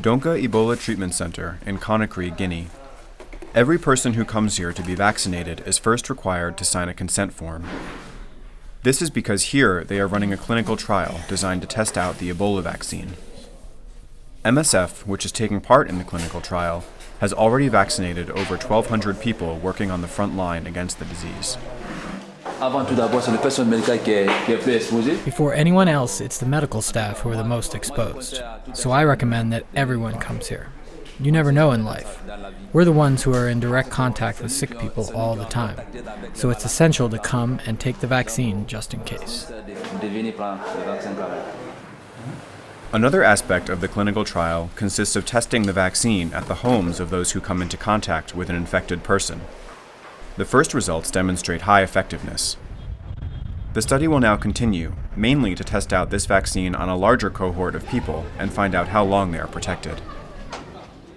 Donka Ebola Treatment Center in Conakry, Guinea. Every person who comes here to be vaccinated is first required to sign a consent form. This is because here they are running a clinical trial designed to test out the Ebola vaccine. MSF, which is taking part in the clinical trial, has already vaccinated over 1,200 people working on the front line against the disease. Before anyone else, it's the medical staff who are the most exposed. So I recommend that everyone comes here. You never know in life. We're the ones who are in direct contact with sick people all the time. So it's essential to come and take the vaccine just in case. Another aspect of the clinical trial consists of testing the vaccine at the homes of those who come into contact with an infected person. The first results demonstrate high effectiveness. The study will now continue, mainly to test out this vaccine on a larger cohort of people and find out how long they are protected.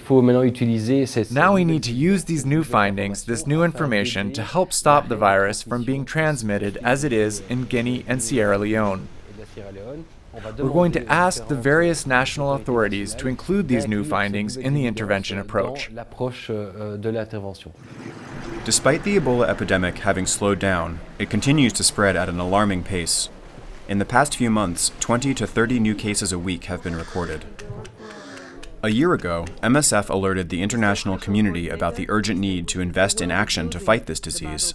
Now we need to use these new findings, this new information, to help stop the virus from being transmitted as it is in Guinea and Sierra Leone. We're going to ask the various national authorities to include these new findings in the intervention approach. Despite the Ebola epidemic having slowed down, it continues to spread at an alarming pace. In the past few months, 20 to 30 new cases a week have been recorded. A year ago, MSF alerted the international community about the urgent need to invest in action to fight this disease.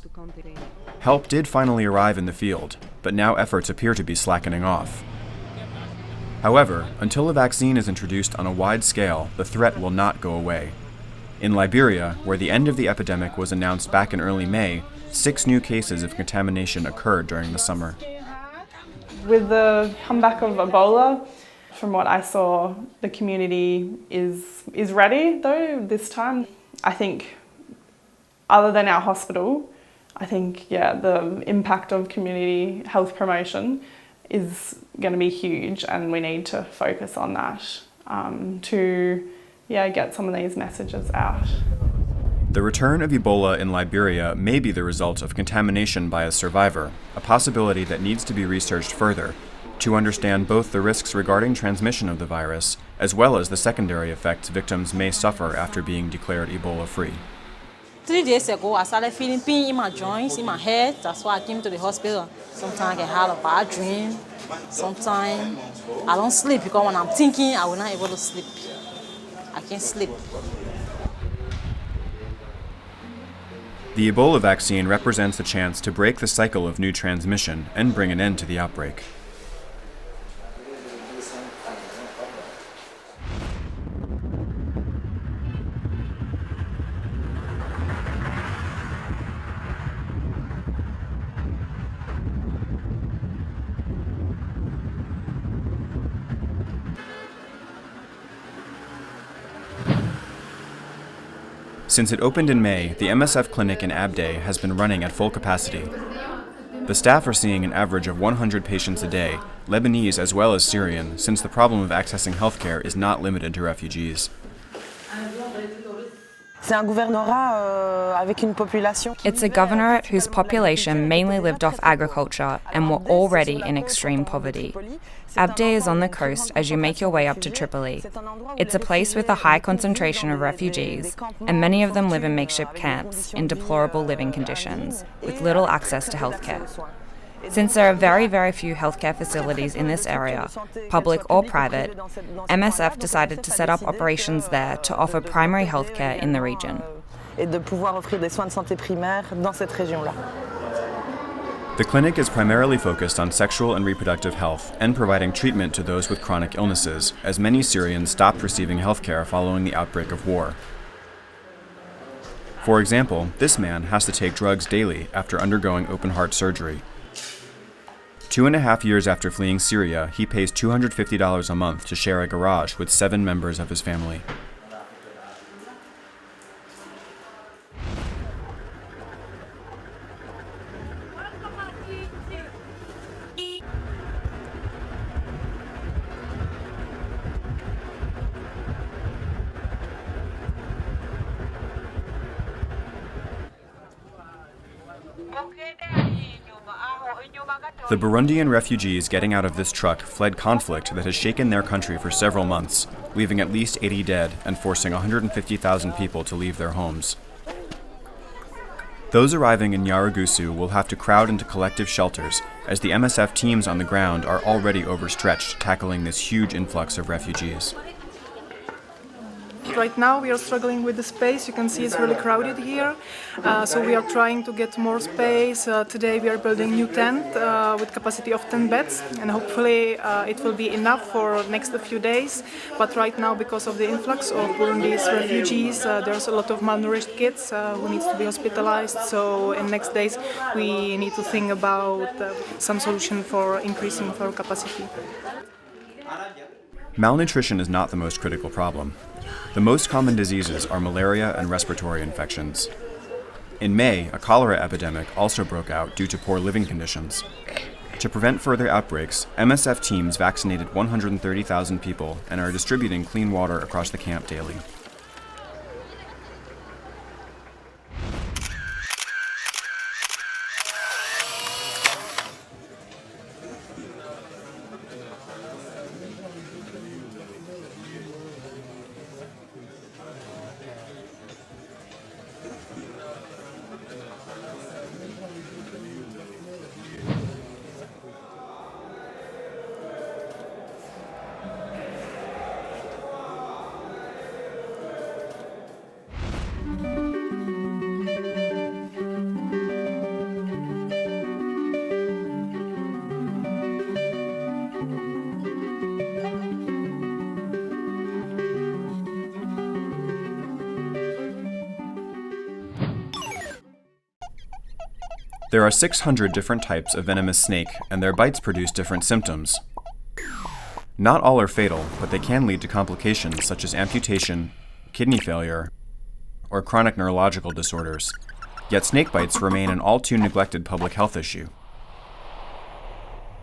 Help did finally arrive in the field, but now efforts appear to be slackening off. However, until a vaccine is introduced on a wide scale, the threat will not go away. In Liberia, where the end of the epidemic was announced back in early May, 6 new cases of contamination occurred during the summer. With the comeback of Ebola, from what I saw, the community is ready though this time. I think other than our hospital, I think the impact of community health promotion is going to be huge, and we need to focus on that to get some of these messages out. The return of Ebola in Liberia may be the result of contamination by a survivor, a possibility that needs to be researched further to understand both the risks regarding transmission of the virus as well as the secondary effects victims may suffer after being declared Ebola-free. 3 days ago, I started feeling pain in my joints, in my head. That's why I came to the hospital. Sometimes I can have a bad dream. Sometimes I don't sleep because when I'm thinking, I will not be able to sleep. I can't sleep. The Ebola vaccine represents a chance to break the cycle of new transmission and bring an end to the outbreak. Since it opened in May, the MSF clinic in Abday has been running at full capacity. The staff are seeing an average of 100 patients a day, Lebanese as well as Syrian, since the problem of accessing healthcare is not limited to refugees. It's a governorate whose population mainly lived off agriculture and were already in extreme poverty. Abday is on the coast as you make your way up to Tripoli. It's a place with a high concentration of refugees, and many of them live in makeshift camps in deplorable living conditions, with little access to healthcare. Since there are very, very few healthcare facilities in this area, public or private, MSF decided to set up operations there to offer primary healthcare in the region. The clinic is primarily focused on sexual and reproductive health and providing treatment to those with chronic illnesses, as many Syrians stopped receiving healthcare following the outbreak of war. For example, this man has to take drugs daily after undergoing open-heart surgery. 2.5 years after fleeing Syria, he pays $250 a month to share a garage with 7 members of his family. The Burundian refugees getting out of this truck fled conflict that has shaken their country for several months, leaving at least 80 dead and forcing 150,000 people to leave their homes. Those arriving in Nyarugusu will have to crowd into collective shelters, as the MSF teams on the ground are already overstretched tackling this huge influx of refugees. Right now we are struggling with the space. You can see it's really crowded here. So we are trying to get more space. Today we are building a new tent with capacity of 10 beds, and hopefully it will be enough for the next few days. But right now, because of the influx of Burundi's refugees, there's a lot of malnourished kids who need to be hospitalized. So in next days we need to think about some solution for increasing our capacity. Malnutrition is not the most critical problem. The most common diseases are malaria and respiratory infections. In May, a cholera epidemic also broke out due to poor living conditions. To prevent further outbreaks, MSF teams vaccinated 130,000 people and are distributing clean water across the camp daily. There are 600 different types of venomous snake, and their bites produce different symptoms. Not all are fatal, but they can lead to complications such as amputation, kidney failure, or chronic neurological disorders. Yet snake bites remain an all too neglected public health issue.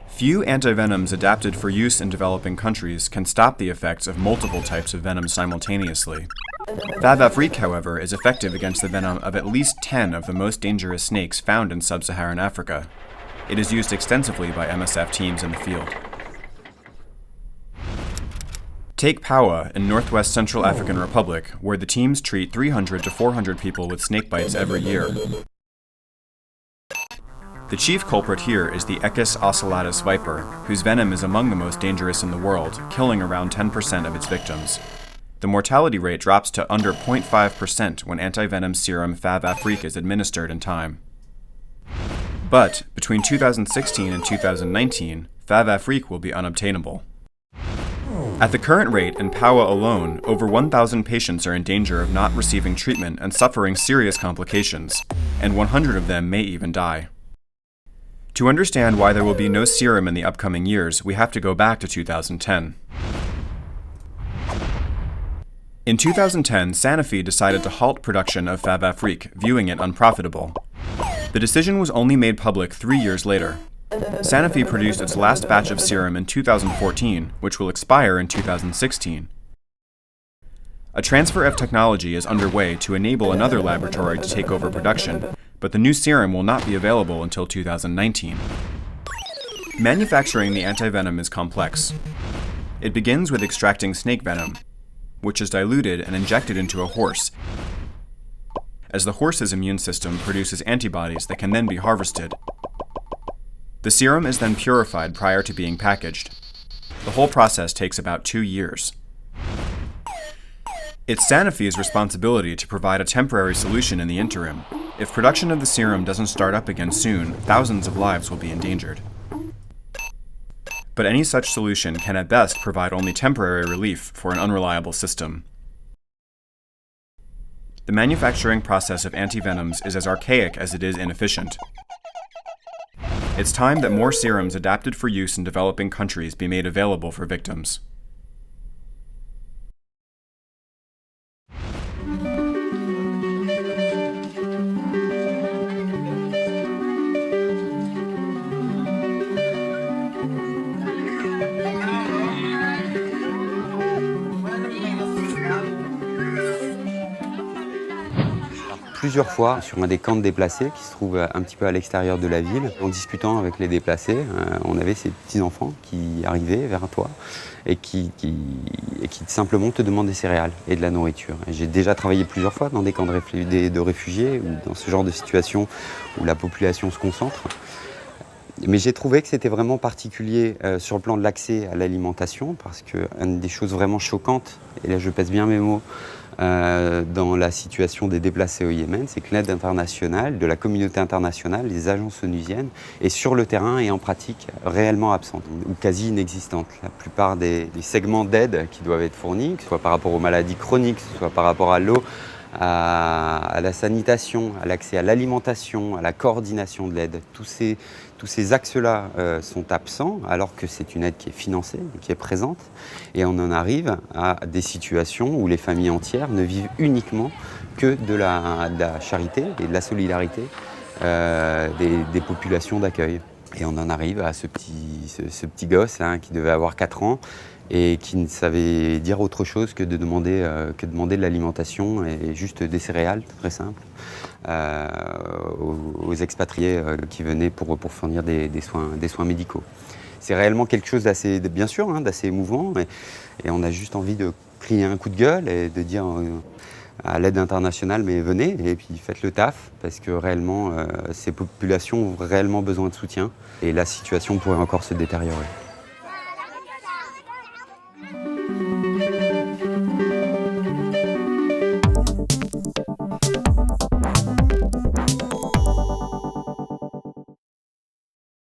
Few antivenoms adapted for use in developing countries can stop the effects of multiple types of venom simultaneously. Vavafrique, however, is effective against the venom of at least 10 of the most dangerous snakes found in sub-Saharan Africa. It is used extensively by MSF teams in the field. Take Paua in northwest Central African Republic, where the teams treat 300 to 400 people with snake bites every year. The chief culprit here is the Echis ocellatus viper, whose venom is among the most dangerous in the world, killing around 10% of its victims. The mortality rate drops to under 0.5% when antivenom serum Vavafrique is administered in time. But between 2016 and 2019, Vavafrique will be unobtainable. At the current rate, in Paua alone, over 1,000 patients are in danger of not receiving treatment and suffering serious complications, and 100 of them may even die. To understand why there will be no serum in the upcoming years, we have to go back to 2010. In 2010, Sanofi decided to halt production of Vavafrique, viewing it unprofitable. The decision was only made public 3 years later. Sanofi produced its last batch of serum in 2014, which will expire in 2016. A transfer of technology is underway to enable another laboratory to take over production, but the new serum will not be available until 2019. Manufacturing the antivenom is complex. It begins with extracting snake venom, which is diluted and injected into a horse, as the horse's immune system produces antibodies that can then be harvested. The serum is then purified prior to being packaged. The whole process takes about 2 years. It's Sanofi's responsibility to provide a temporary solution in the interim. If production of the serum doesn't start up again soon, thousands of lives will be endangered. But any such solution can at best provide only temporary relief for an unreliable system. The manufacturing process of antivenoms is as archaic as it is inefficient. It's time that more serums adapted for use in developing countries be made available for victims. plusieurs fois sur un des camps de déplacés qui se trouve un petit peu à l'extérieur de la ville. En discutant avec les déplacés, on avait ces petits-enfants qui arrivaient vers toi et qui simplement te demandent des céréales et de la nourriture. Et j'ai déjà travaillé plusieurs fois dans des camps de réfugiés ou dans ce genre de situation où la population se concentre. Mais j'ai trouvé que c'était vraiment particulier sur le plan de l'accès à l'alimentation, parce qu'une des choses vraiment choquantes, et là je pèse bien mes mots, dans la situation des déplacés au Yémen, c'est que l'aide internationale, de la communauté internationale, les agences onusiennes, est sur le terrain et en pratique réellement absente, ou quasi inexistante. La plupart des segments d'aide qui doivent être fournis, que ce soit par rapport aux maladies chroniques, que ce soit par rapport à l'eau, à la sanitation, à l'accès à l'alimentation, à la coordination de l'aide. Tous ces axes-là sont absents, alors que c'est une aide qui est financée, qui est présente. Et on en arrive à des situations où les familles entières ne vivent uniquement que de la charité et de la solidarité des populations d'accueil. Et on en arrive à ce petit gosse là, qui devait avoir 4 ans, et qui ne savait dire autre chose que de demander de l'alimentation et juste des céréales, très simple, aux expatriés qui venaient pour fournir des soins médicaux. C'est réellement quelque chose d'assez, bien sûr, d'assez émouvant, et on a juste envie de crier un coup de gueule et de dire à l'aide internationale, mais venez et puis faites le taf, parce que réellement, ces populations ont réellement besoin de soutien, et la situation pourrait encore se détériorer.